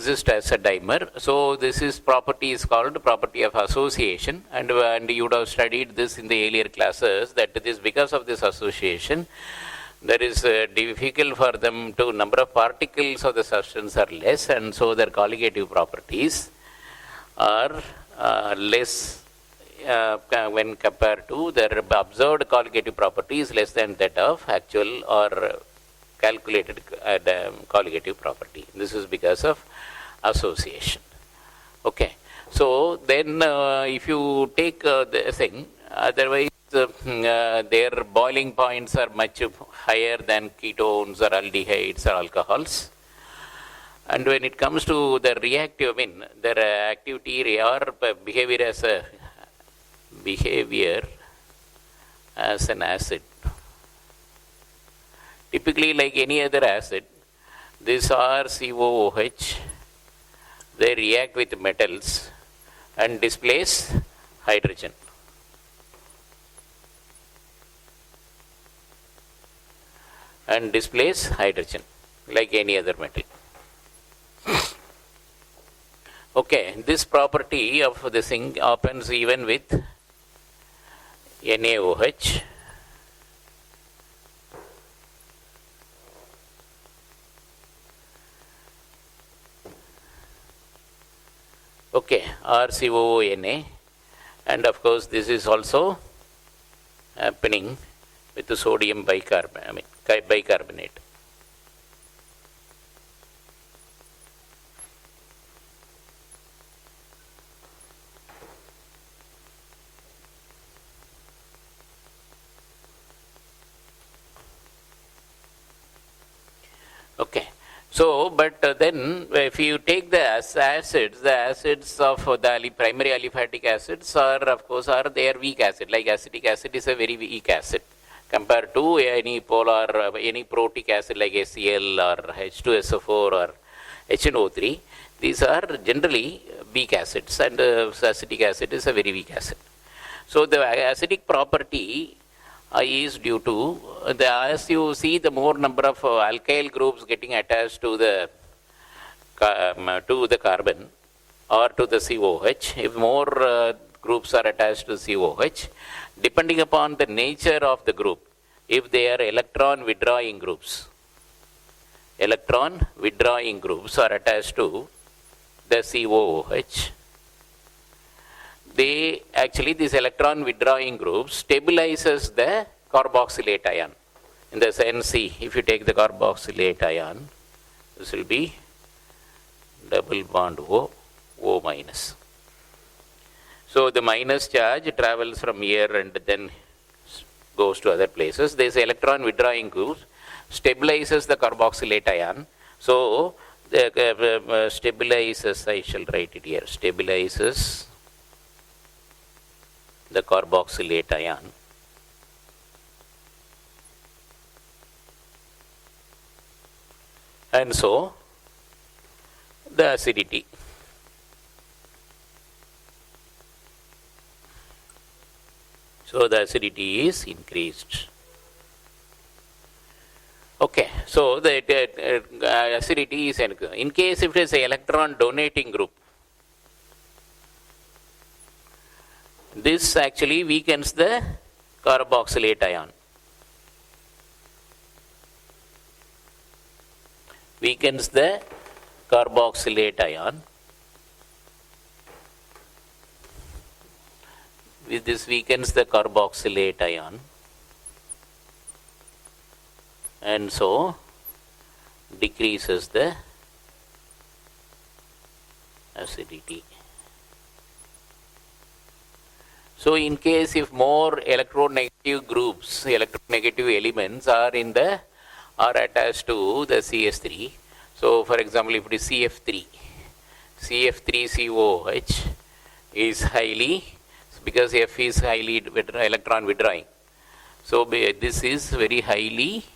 exist as a dimer. So this is property is called property of association, and you would have studied this in the earlier classes, that it is because of this association there is difficult for them to number of particles of the substance are less, and so their colligative properties are less when compared to their observed colligative properties less than that of actual or calculated colligative property. This is because of association. Okay. So then if you take the thing, otherwise their boiling points are much higher than ketones or aldehydes or alcohols. And when it comes to the reactive, I mean, their activity or behavior as an acid. Typically, like any other acid, these are COOH. They react with metals and displace hydrogen. Like any other metal. Okay, this property of this thing happens even with NaOH. Okay, RCOONA, and of course this is also happening with the sodium bicarbonate. Okay. So, but then if you take the acids of the primary aliphatic acids are, of course, they are weak acid. Like acetic acid is a very weak acid compared to any polar, any protic acid like HCl or H2SO4 or HNO3. These are generally weak acids, and acetic acid is a very weak acid. So the acidic property is due to as you see the more number of alkyl groups getting attached to the carbon or to the COH. If more groups are attached to COH, depending upon the nature of the group, if they are electron withdrawing groups are attached to the COOH, they actually, this electron withdrawing group stabilizes the carboxylate ion. In the sense, see, if you take the carboxylate ion, this will be double bond O minus. So the minus charge travels from here and then goes to other places. This electron withdrawing group stabilizes the carboxylate ion. So the stabilizes, I shall write it here, stabilizes the carboxylate ion, and so the acidity. So the acidity is increased. Okay, so the acidity is in case if it is an electron donating group, this actually weakens the carboxylate ion. With this weakens the carboxylate ion, and so decreases the acidity. So in case if more electronegative groups, electronegative elements are attached to the CS3. So for example, if it is CF3COH is highly, because F is highly electron withdrawing. So this is very highly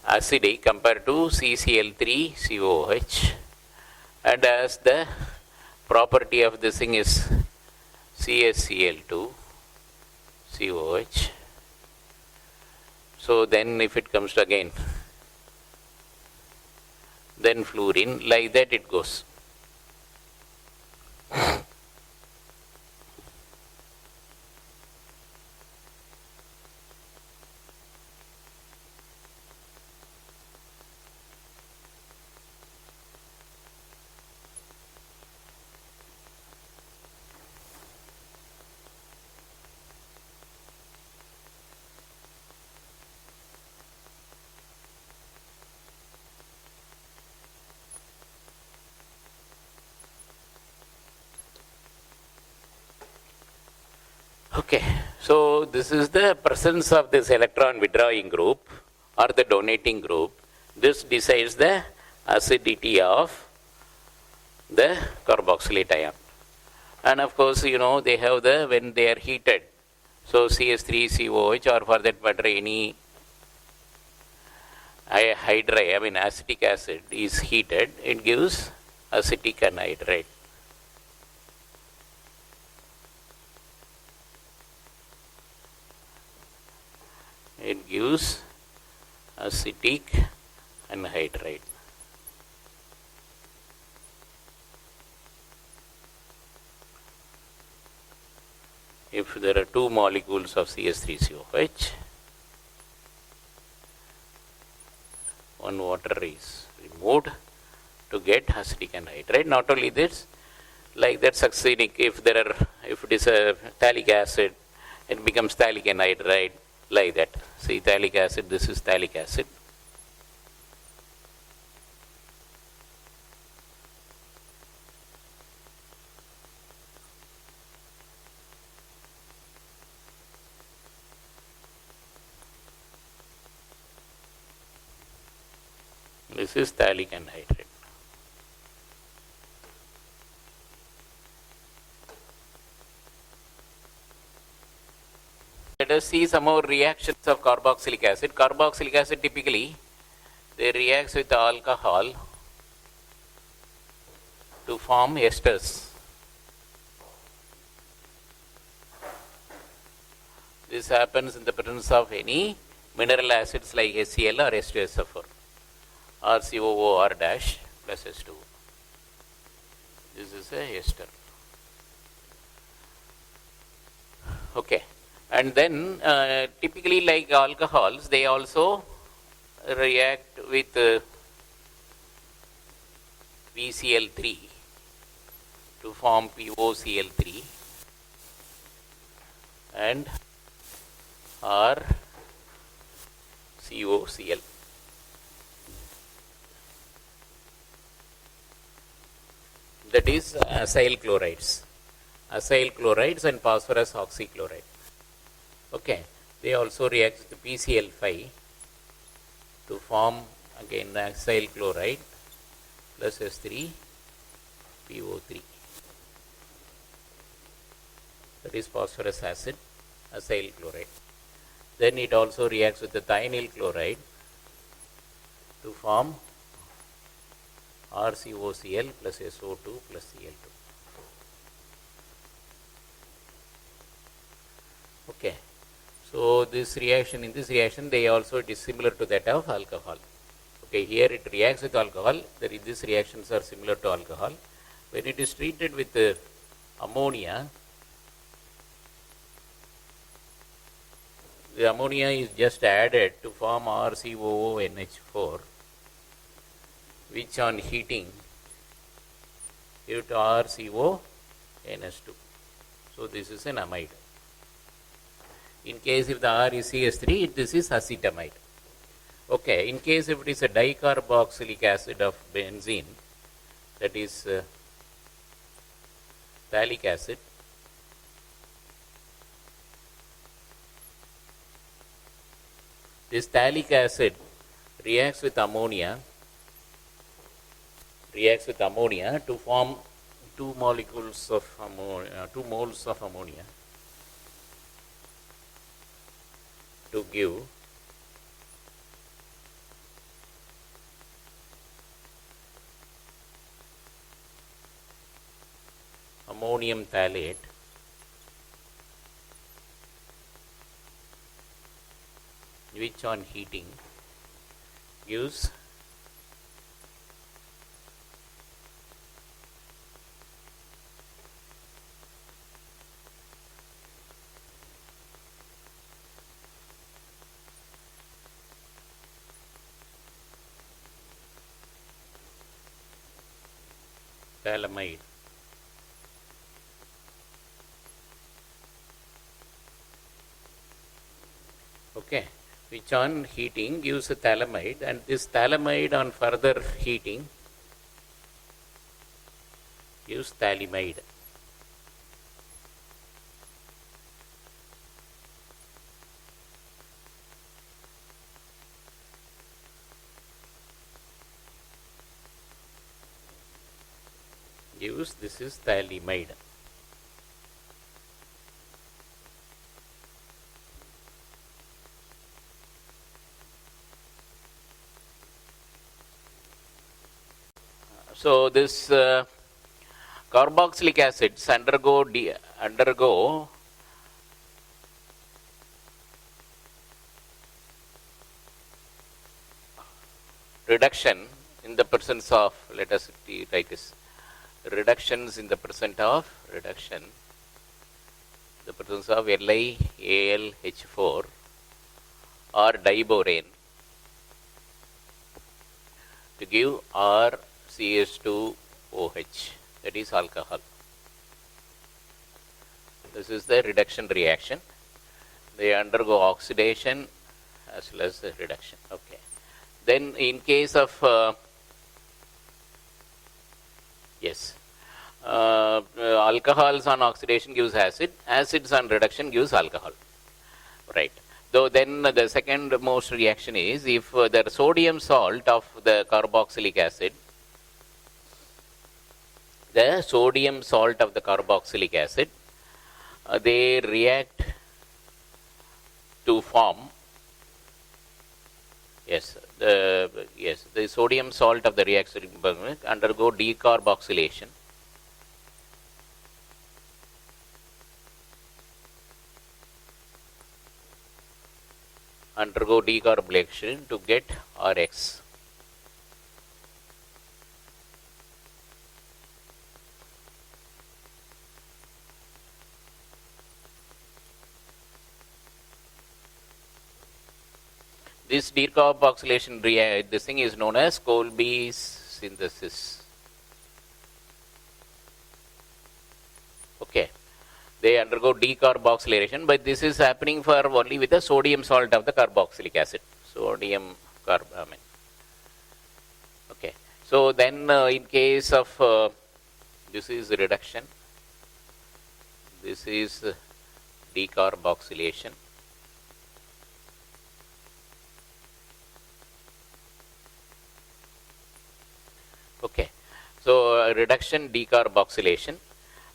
acidic compared to CCl3COH, and as the property of this thing is CaCl2COH. So then if it comes to again then fluorine, like that it goes. Okay, so this is the presence of this electron withdrawing group or the donating group. This decides the acidity of the carboxylate ion. And of course, they have when they are heated, so CH3COH or for that matter any acetic acid is heated, it gives acetic anhydride. It gives acetic anhydride. If there are two molecules of CH3COH, one water is removed to get acetic anhydride. Not only this, like that succinic, if it is a phthalic acid, it becomes phthalic anhydride, like that. See, phthalic acid, this is phthalic acid. This is phthalic anhydride. Let us see some more reactions of carboxylic acid. Carboxylic acid typically they reacts with alcohol to form esters. This happens in the presence of any mineral acids like HCl or H2SO4 or COOR dash plus H2O. This is a ester. Okay. And then typically like alcohols, they also react with PCl3 to form POCl3 and RCOCl. That is acyl chlorides and phosphorus oxychloride. Okay, they also react with PCl5 to form again acyl chloride plus S3PO3. That is phosphorus acid, acyl chloride. Then it also reacts with the thionyl chloride to form RCOCl plus SO2 plus Cl2. Okay. So in this reaction they also, it is similar to that of alcohol. Okay, here it reacts with alcohol. These reactions are similar to alcohol. When it is treated with ammonia, the ammonia is just added to form RCOONH4, which on heating give to RCONH2. So this is an amide. In case if the R is CH3, this is acetamide. Okay, in case if it is a dicarboxylic acid of benzene, that is phthalic acid, this phthalic acid reacts with ammonia to form 2 moles of ammonia to give ammonium phthalate, which on heating gives phthalimide. Okay, which on heating gives a phthalimide, and this phthalimide on further heating gives phthalimide. Gives, this is phthalimide. So this carboxylic acids undergo reduction in the presence of, let us write this, reductions in the presence of the presence of LiAlH4 or diborane to give RCH2OH, that is alcohol. This is the reduction reaction. They undergo oxidation as well as the reduction. Okay. Then in case of alcohols on oxidation gives acid, acids on reduction gives alcohol. Right. Though then the second most reaction is if the sodium salt of the carboxylic acid, they react to form, the sodium salt of the reaction undergo decarboxylation. To get RX. This decarboxylation this thing is known as Kolbe's synthesis. Okay. They undergo decarboxylation, but this is happening for only with the sodium salt of the carboxylic acid. Okay. So then in case of this is reduction, this is decarboxylation. Okay. So reduction, decarboxylation.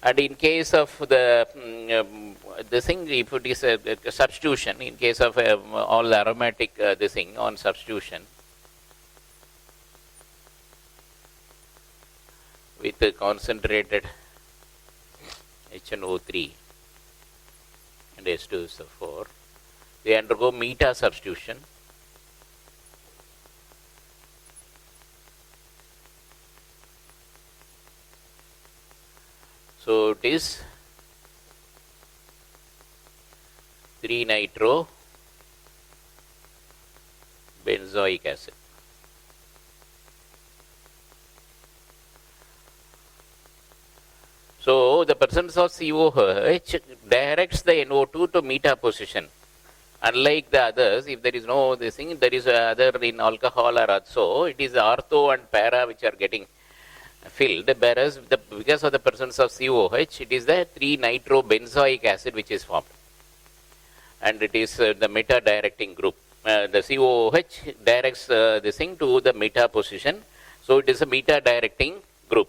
And in case of the this thing, if it is a substitution, in case of all aromatic this thing on substitution with the concentrated HNO3 and H2SO4, they undergo meta substitution. So it is 3-nitro-benzoic acid. So the presence of COH directs the NO2 to meta position. Unlike the others, if there is no this thing, there is other in alcohol or azo, it is ortho and para which are getting filled, whereas because of the presence of COH, it is the 3-nitro-benzoic acid which is formed. And it is the meta directing group. The COH directs this thing to the meta position. So it is a meta directing group.